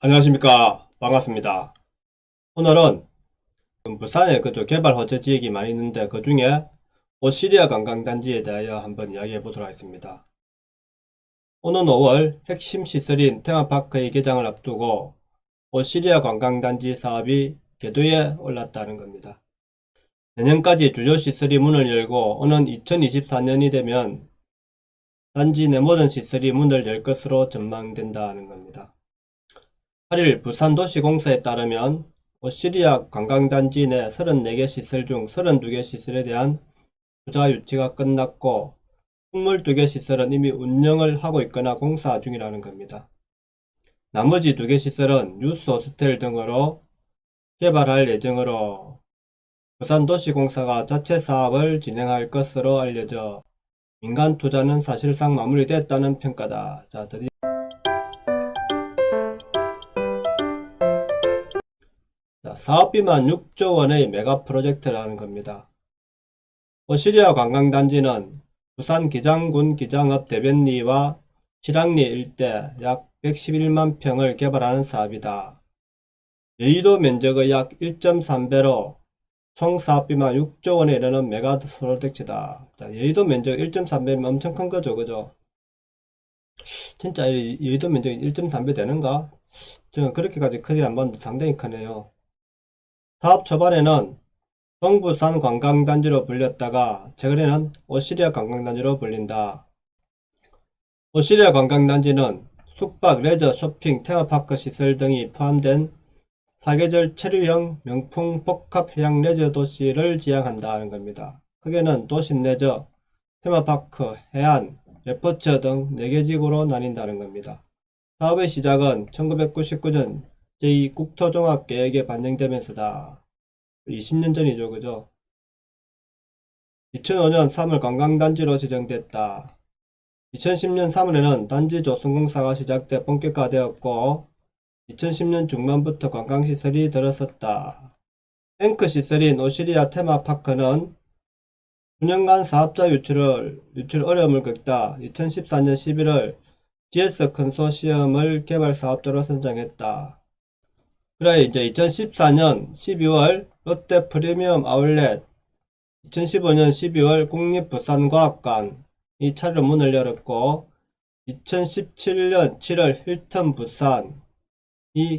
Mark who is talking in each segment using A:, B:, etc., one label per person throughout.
A: 안녕하십니까. 반갑습니다. 오늘은 부산에 그쪽 개발 허재 지역이 많이 있는데 그 중에 오시리아 관광단지에 대하여 한번 이야기해 보도록 하겠습니다. 오는 5월 핵심 시설인 테마파크의 개장을 앞두고 오시리아 관광단지 사업이 궤도에 올랐다는 겁니다. 내년까지 주요 시설이 문을 열고 오는 2024년이 되면 단지 내 모든 시설이 문을 열 것으로 전망된다는 겁니다. 8일 부산도시공사에 따르면 오시리아 관광단지 내 34개 시설 중 32개 시설에 대한 부자 유치가 끝났고 22개 시설은 이미 운영을 하고 있거나 공사 중이라는 겁니다. 나머지 2개 시설은 뉴스 호스텔 등으로 개발할 예정으로 부산도시공사가 자체 사업을 진행할 것으로 알려져 민간 투자는 사실상 마무리됐다는 평가다. 자, 드디어 사업비만 6조 원의 메가 프로젝트라는 겁니다. 오시리아 관광단지는 부산 기장군 기장읍 대변리와 실랑리 일대 약 111만 평을 개발하는 사업이다. 여의도 면적의 약 1.3배로 총 사업비만 6조 원에 이르는 메가 프로젝트다. 자, 여의도 면적 1.3배면 엄청 큰 거죠, 그죠? 진짜 여의도 면적이 1.3배 되는가? 저는 그렇게까지 크지 안 봤는데 상당히 크네요. 사업 초반에는 동부산 관광단지로 불렸다가 최근에는 오시리아 관광단지로 불린다. 오시리아 관광단지는 숙박, 레저, 쇼핑, 테마파크 시설 등이 포함된 사계절 체류형 명품 복합 해양 레저 도시를 지향한다는 겁니다. 크게는 도심 레저, 테마파크, 해안, 레포츠 등 4개 지구로 나뉜다는 겁니다. 사업의 시작은 1999년 제2국토종합계획에 반영되면서다. 20년 전이죠, 그죠? 2005년 3월 관광단지로 지정됐다. 2010년 3월에는 단지 조성공사가 시작돼 본격화되었고 2010년 중반부터 관광시설이 들어섰다. 앵커 시설인 오시리아 테마파크는 9년간 사업자 유출 어려움을 겪다 2014년 11월 GS 컨소시엄을 개발 사업자로 선정했다. 그래 이제 2014년 12월 롯데 프리미엄 아울렛, 2015년 12월 국립부산과학관이 차례로 문을 열었고 2017년 7월 힐튼 부산이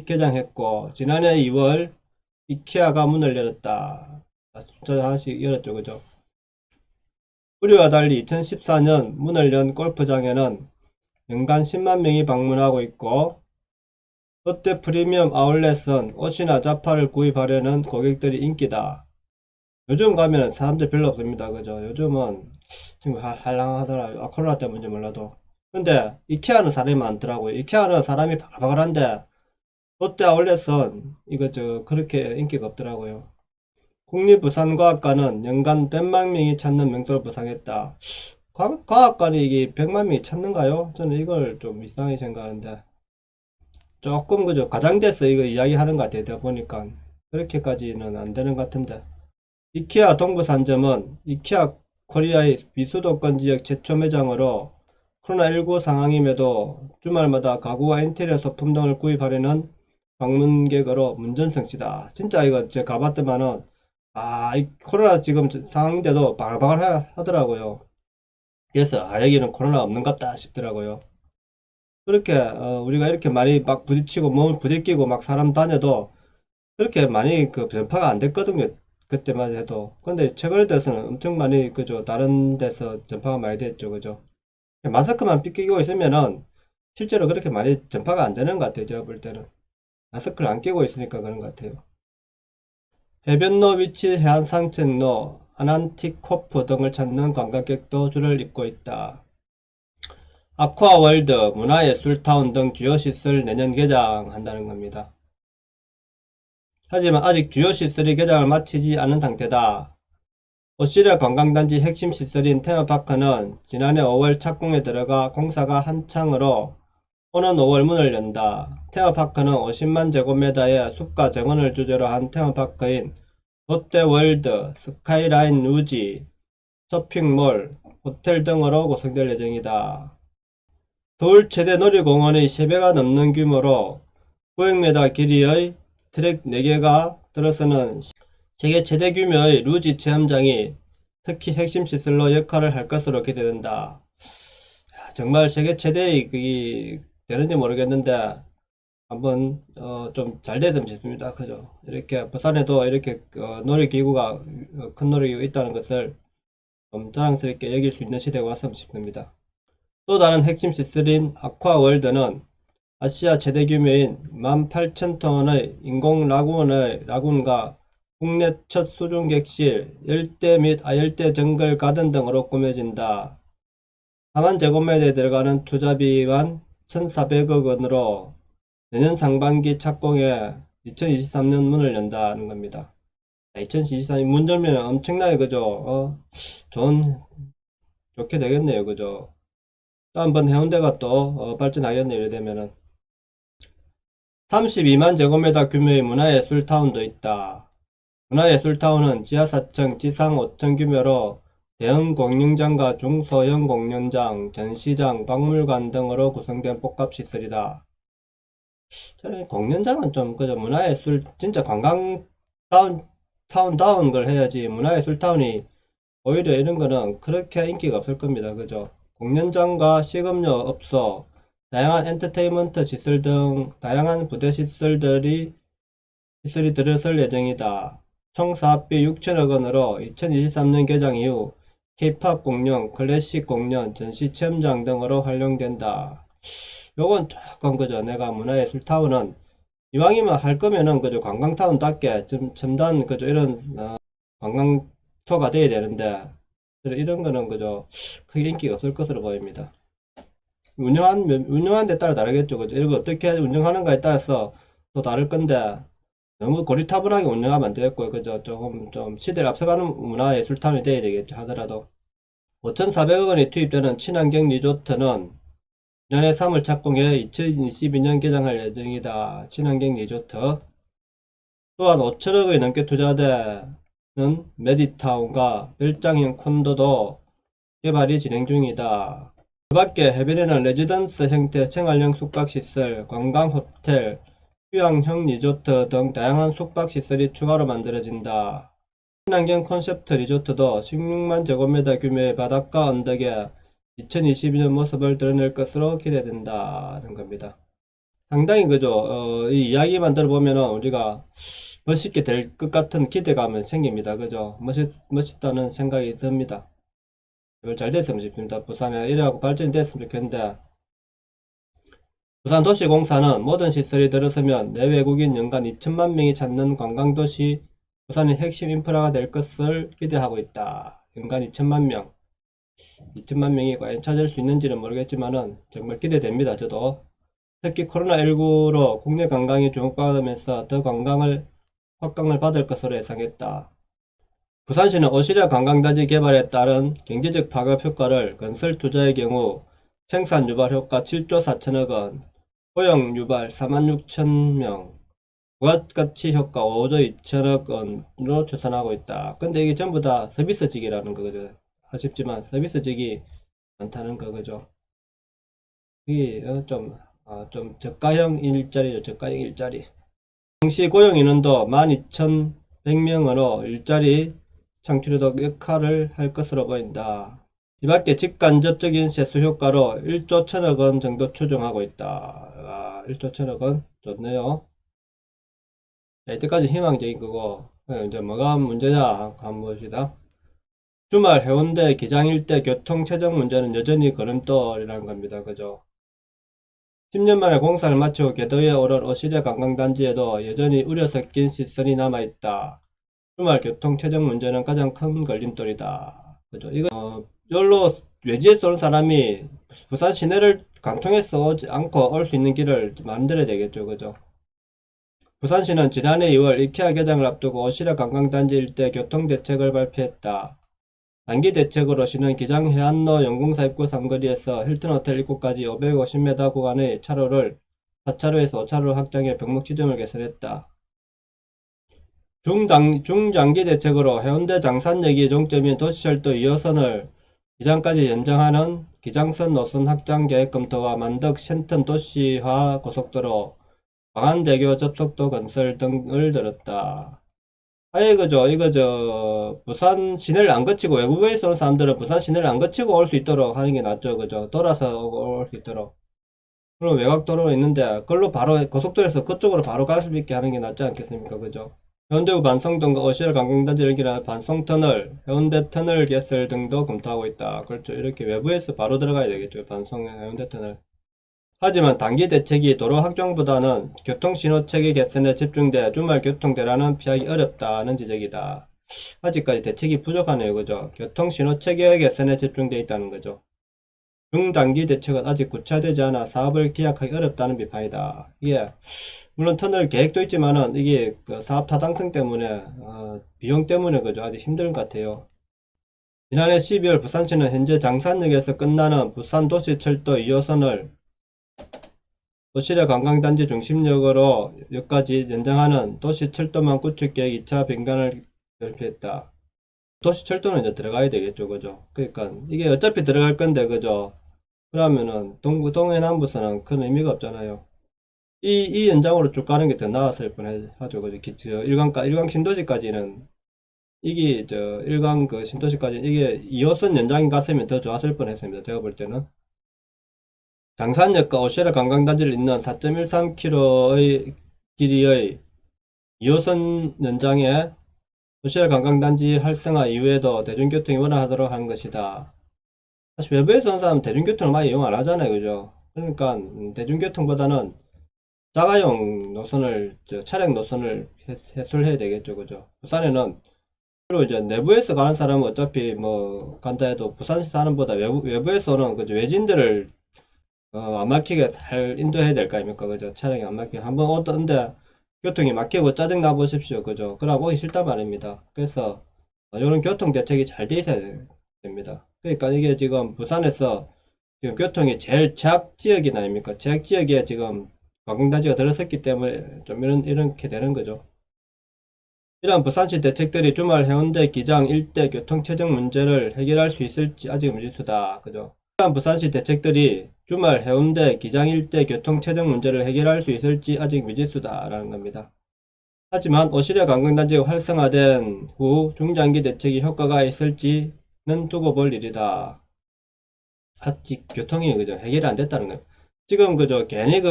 A: 개장했고 지난해 2월 이케아가 문을 열었다. 숫자 하나씩 열었죠, 그죠? 우리와 달리 2014년 문을 연 골프장에는 연간 10만 명이 방문하고 있고 롯데 프리미엄 아울렛은 옷이나 자파를 구입하려는 고객들이 인기다. 요즘 가면 사람들 별로 없습니다. 그죠? 요즘은 지금 할랑하더라고요. 코로나 때문인지 몰라도. 근데 이케아는 사람이 많더라고요. 이케아는 사람이 바글바글한데 롯데 아울렛은 이거 그렇게 인기가 없더라고요. 국립부산과학관은 연간 100만 명이 찾는 명소를 부상했다. 과학관이 이게 100만 명이 찾는가요? 저는 이걸 좀 이상하게 생각하는데 조금 그죠? 과장돼서 이거 이야기하는 것 같아요. 내가 보니까 그렇게까지는 안 되는 것 같은데. 이케아 동부산점은 이케아 코리아의 비수도권 지역 최초 매장으로 코로나19 상황임에도 주말마다 가구와 인테리어 소품 등을 구입하려는 방문객으로 문전성시다. 진짜 이거 제가 가봤더만은 이 코로나 지금 상황인데도 바글바글 하더라고요. 그래서 여기는 코로나 없는 것 같다 싶더라고요. 그렇게 우리가 이렇게 많이 막 부딪히고 몸을 부딪히고 막 사람 다녀도 그렇게 많이 그 전파가 안 됐거든요. 그때만 해도. 근데 최근에 들어서는 엄청 많이 그죠. 다른 데서 전파가 많이 됐죠. 그죠. 마스크만 끼고 있으면은 실제로 그렇게 많이 전파가 안 되는 것 같아요. 제가 볼 때는. 마스크를 안 끼고 있으니까 그런 것 같아요. 해변로 위치 해안산책로, 아난티코프 등을 찾는 관광객도 줄을 잇고 있다. 아쿠아월드, 문화예술타운 등 주요 시설 내년 개장한다는 겁니다. 하지만 아직 주요 시설이 개장을 마치지 않은 상태다. 오시리아 관광단지 핵심 시설인 테마파크는 지난해 5월 착공에 들어가 공사가 한창으로 오는 5월 문을 연다. 테마파크는 50만 제곱미터의 숲과 정원을 주제로 한 테마파크인 롯데월드, 스카이라인 루지, 쇼핑몰, 호텔 등으로 구성될 예정이다. 서울 최대 놀이공원의 3배가 넘는 규모로 900m 길이의 트랙 4개가 들어서는 세계 최대 규모의 루지 체험장이 특히 핵심 시설로 역할을 할 것으로 기대된다. 정말 세계 최대의 그게 되는지 모르겠는데 한번 좀 잘 됐으면 싶습니다. 그죠? 이렇게 부산에도 이렇게 놀이기구가 큰 놀이기구가 있다는 것을 좀 자랑스럽게 여길 수 있는 시대가 왔으면 싶습니다. 또 다른 핵심 시설인 아쿠아월드는 아시아 최대 규모인 18,000톤의 인공 라군과 국내 첫 수중객실, 열대 및 아열대 정글 가든 등으로 꾸며진다. 4만 제곱미터에 들어가는 투자비만 1,400억 원으로 내년 상반기 착공해 2023년 문을 연다는 겁니다. 2023년 문 열면 엄청나게 그죠? 좋게 되겠네요. 그죠? 또 한번 해운대가 또 발전하겠네요. 이래 되면은 32만 제곱미터 규모의 문화예술타운도 있다. 문화예술타운은 지하 4층, 지상 5층 규모로 대형 공연장과 중소형 공연장, 전시장, 박물관 등으로 구성된 복합시설이다. 저는 공연장은 좀 그저 문화예술 진짜 타운다운 걸 해야지 문화예술타운이 오히려 이런 거는 그렇게 인기가 없을 겁니다. 그죠? 공연장과 식음료 업소, 다양한 엔터테인먼트 시설 등 다양한 부대 시설이 들어설 예정이다. 총 사업비 6천억 원으로 2023년 개장 이후 K-팝 공연, 클래식 공연, 전시 체험장 등으로 활용된다. 요건 조금 그죠. 내가 문화예술타운은 이왕이면 할 거면은 그죠. 관광타운답게 좀 첨단 그죠. 이런 관광토가 돼야 되는데 이런 거는 그죠. 크게 인기가 없을 것으로 보입니다. 운영한 데 따라 다르겠죠. 그죠? 이거 어떻게 운영하는가에 따라서 또 다를 건데, 너무 고리타분하게 운영하면 안 되겠고요. 그죠? 조금, 좀 시대를 앞서가는 문화예술타운이 돼야 되겠죠. 하더라도. 5,400억 원이 투입되는 친환경 리조트는 내년에 3월 착공해 2022년 개장할 예정이다. 친환경 리조트. 또한 5천억 원이 넘게 투자되는 메디타운과 별장형 콘도도 개발이 진행 중이다. 그 밖에 해변에는 레지던스 형태 생활형 숙박시설, 관광호텔, 휴양형 리조트 등 다양한 숙박시설이 추가로 만들어진다. 친환경 콘셉트 리조트도 16만 제곱미터 규모의 바닷가 언덕에 2022년 모습을 드러낼 것으로 기대된다는 겁니다. 상당히 그죠. 이 이야기만 들어보면은 우리가 멋있게 될 것 같은 기대감은 생깁니다. 그죠. 멋있다는 생각이 듭니다. 잘 됐으면 싶습니다. 부산에 이래갖고 발전이 됐으면 좋겠는데, 부산도시공사는 모든 시설이 들어서면 내외국인 연간 2천만 명이 찾는 관광도시 부산의 핵심 인프라가 될 것을 기대하고 있다. 연간 2천만 명. 2천만 명이 과연 찾을 수 있는지는 모르겠지만은 정말 기대됩니다. 저도. 특히 코로나19로 국내 관광이 주목받으면서 더 확강을 받을 것으로 예상했다. 부산시는 오시려 관광단지 개발에 따른 경제적 파급 효과를 건설 투자의 경우 생산 유발 효과 7조 4천억 원, 고용 유발 4만 6천 명, 부가가치 효과 5조 2천억 원으로 추산하고 있다. 근데 이게 전부 다 서비스직이라는 거죠. 아쉽지만 서비스직이 많다는 거죠. 이게 좀 저가형 일자리죠. 저가형 일자리. 당시 고용 인원도 12,100명으로 일자리 창출에도 역할을 할 것으로 보인다. 이 밖에 직간접적인 세수 효과로 1조 1천억 원 정도 추정하고 있다. 1조 1천억 원 좋네요. 자, 이때까지 희망적인 거고 이제 뭐가 문제냐 한번 봅시다. 주말 해운대 기장 일대 교통 체증 문제는 여전히 걸림돌이라는 겁니다. 그죠? 10년 만에 공사를 마치고 궤도에 오른 오시려 관광단지에도 여전히 우려 섞인 시설이 남아있다. 주말 교통 체증 문제는 가장 큰 걸림돌이다. 그죠? 이거, 여기로 외지에서 오는 사람이 부산 시내를 관통해서 오지 않고 올 수 있는 길을 만들어야 되겠죠. 그죠? 부산시는 지난해 2월 이케아 개장을 앞두고 오시려 관광단지 일대 교통대책을 발표했다. 단기 대책으로 시는 기장 해안로 영공사 입구 삼거리에서 힐튼 호텔 입구까지 550m 구간의 차로를 4차로에서 5차로로 확장해 병목 지점을 개설했다. 중장기 대책으로 해운대 장산역이 종점인 도시철도 2호선을 기장까지 연장하는 기장선 노선 확장 계획 검토와 만덕 셴텀 도시화 고속도로, 광안대교 접속도 건설 등을 들었다. 아예 그죠. 이거 부산 시내를 안 거치고 외국에서 오는 사람들은 부산 시내를 안 거치고 올 수 있도록 하는 게 낫죠. 그죠. 돌아서 올 수 있도록. 그럼 외곽도로가 있는데 그걸로 바로 고속도로에서 그쪽으로 바로 갈 수 있게 하는 게 낫지 않겠습니까? 그죠? 해운대구 반송동과 어시를 관광단지 연결하는 반송터널, 해운대터널 개설 등도 검토하고 있다. 그렇죠. 이렇게 외부에서 바로 들어가야 되겠죠. 반송 해운대터널. 하지만 단기 대책이 도로 확정보다는 교통신호체계 개선에 집중돼 주말 교통 대란은 피하기 어렵다는 지적이다. 아직까지 대책이 부족하네요. 그죠? 교통신호체계 개선에 집중돼 있다는 거죠. 중단기 대책은 아직 구체화되지 않아 사업을 기약하기 어렵다는 비판이다. 이게 물론 터널 계획도 있지만은 이게 그 사업 타당성 때문에 비용 때문에 그죠 아직 힘든 것 같아요. 지난해 12월 부산시는 현재 장산역에서 끝나는 부산도시철도 2호선을 도시내 관광단지 중심역으로 역까지 연장하는 도시철도망 구축계획 2차 변경을 발표했다. 도시철도는 이제 들어가야 되겠죠, 그죠? 그러니까 이게 어차피 들어갈 건데, 그죠? 그러면은 동해 남부선은 큰 의미가 없잖아요. 이 연장으로 쭉 가는 게 더 나았을 뻔하죠, 그죠? 일강 신도시까지는 이게 일강 그 신도시까지 이게 2호선 연장이 갔으면 더 좋았을 뻔했습니다. 제가 볼 때는. 장산역과 오시라 관광단지를 잇는 4.13km의 길이의 2호선 연장에 오시라 관광단지 활성화 이후에도 대중교통이 원활하도록 하는 것이다. 사실 외부에서 온 사람은 대중교통을 많이 이용 안 하잖아요. 그죠? 그러니까 대중교통보다는 자가용 노선을 차량 노선을 해소해야 되겠죠. 그죠? 부산에는 주로 이제 내부에서 가는 사람은 어차피 뭐 간다 해도 부산시 사는 보다 외부에서는 그죠? 외진들을 안 막히게 잘 인도해야 될 거 아닙니까? 그죠? 차량이 안 막히게. 한번 오던데 교통이 막히고 짜증 나 보십시오. 그죠? 그럼 오기 싫단 말입니다. 그래서 이런 교통 대책이 잘 돼 있어야 됩니다. 그러니까 이게 지금 부산에서 지금 교통이 제일 제약 지역이 아닙니까? 제약 지역에 지금 관광단지가 들어섰기 때문에 좀 이렇게 되는 거죠. 이러한 부산시 대책들이 주말 해운대 기장 일대 교통체증 문제를 해결할 수 있을지 아직 미지수다. 그죠? 이러한 부산시 대책들이 주말 해운대 기장 일대 교통체증 문제를 해결할 수 있을지 아직 미지수다. 라는 겁니다. 하지만 오시려 관광단지가 활성화된 후 중장기 대책이 효과가 있을지는 두고 볼 일이다. 아직 교통이 그죠 해결이 안 됐다는 거예요. 지금 그죠 괜히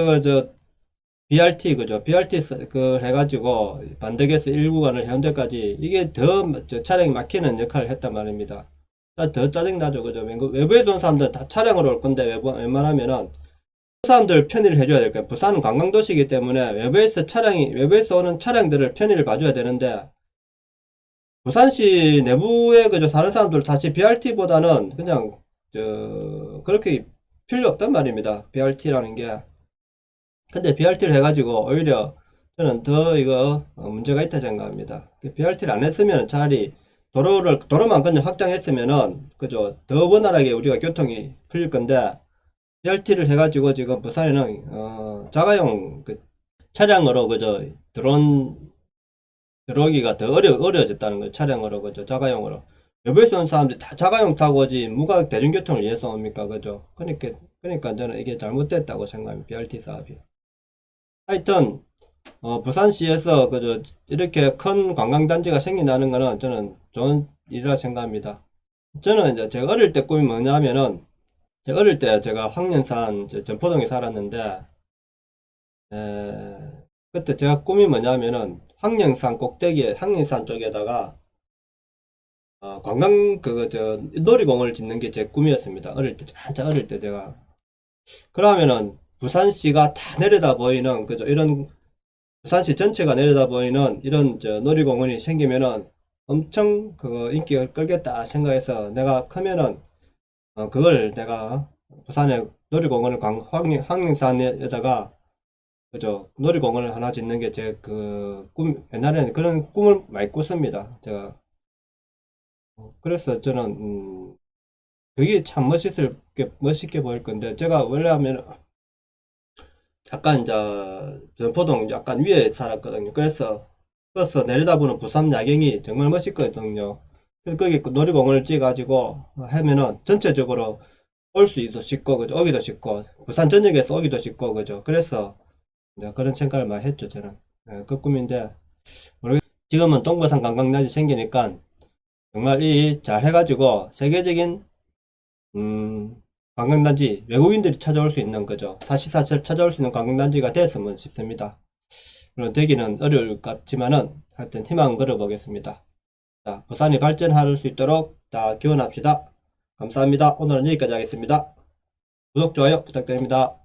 A: BRT 그죠 BRT 그 해가지고 반대에서 1구간을 해운대까지 이게 더 차량이 막히는 역할을 했단 말입니다. 더 짜증나죠 그죠 외부에서 온 사람들 다 차량으로 올 건데 웬만하면은 그 사람들 편의를 해줘야 될 거예요. 부산은 관광도시이기 때문에 외부에서 오는 차량들을 편의를 봐줘야 되는데 부산시 내부에 그저 사는 사람들 다시 BRT보다는 그냥 그렇게 필요 없단 말입니다. BRT라는 게. 근데 BRT를 해가지고 오히려 저는 더 이거 문제가 있다 생각합니다. BRT를 안 했으면 차라리 도로만 그냥 확장했으면은 그죠 더 원활하게 우리가 교통이 풀릴 건데 BRT를 해가지고 지금 부산에는 자가용 그 차량으로 그저 들어오기가 더 어려워졌다는 거예요. 차량으로 그죠 자가용으로 외부에서 온 사람들이 다 자가용 타고 오지 누가 대중교통을 위해서 옵니까 그죠 그러니까 저는 이게 잘못됐다고 생각합니다. BRT 사업이. 하여튼 부산시에서 그저 이렇게 큰 관광단지가 생겨나는 거는 저는 좋은 일이라 생각합니다. 저는 이제 제가 어릴 때 꿈이 뭐냐면은 제가 어릴 때 제가 황년산 전포동에 살았는데 그때 제가 꿈이 뭐냐면은 황령산 꼭대기에 황령산 쪽에다가 관광 놀이공원을 짓는 게 제 꿈이었습니다. 어릴 때 한참 어릴 때 제가 그러면은 부산시가 다 내려다 보이는 그죠 이런 부산시 전체가 내려다 보이는 이런 놀이공원이 생기면은 엄청 인기가 끌겠다 생각해서 내가 크면은 그걸 내가 부산에 놀이공원을 황령산에다가 그죠 놀이공원을 하나 짓는 게 제 옛날에는 그런 꿈을 많이 꿨습니다. 제가 그래서 저는 그게 참 멋있게 보일 건데 제가 원래 하면 약간 이제 전포동 약간 위에 살았거든요. 그래서 내려다보는 부산 야경이 정말 멋있거든요. 그래서 거기 놀이공원을 찍어가지고 하면은 전체적으로 올 수도 쉽고 그죠 오기도 쉽고 부산 전역에서 오기도 쉽고 그죠 그래서 그런 생각을 많이 했죠, 저는. 그 꿈인데, 지금은 동부산 관광단지 생기니까 정말 이 잘 해가지고 세계적인 관광단지, 외국인들이 찾아올 수 있는 거죠. 사시사철 찾아올 수 있는 관광단지가 됐으면 싶습니다. 물론 되기는 어려울 것 같지만은 하여튼 희망은 걸어보겠습니다. 자, 부산이 발전할 수 있도록 다 기원합시다. 감사합니다. 오늘은 여기까지 하겠습니다. 구독, 좋아요 부탁드립니다.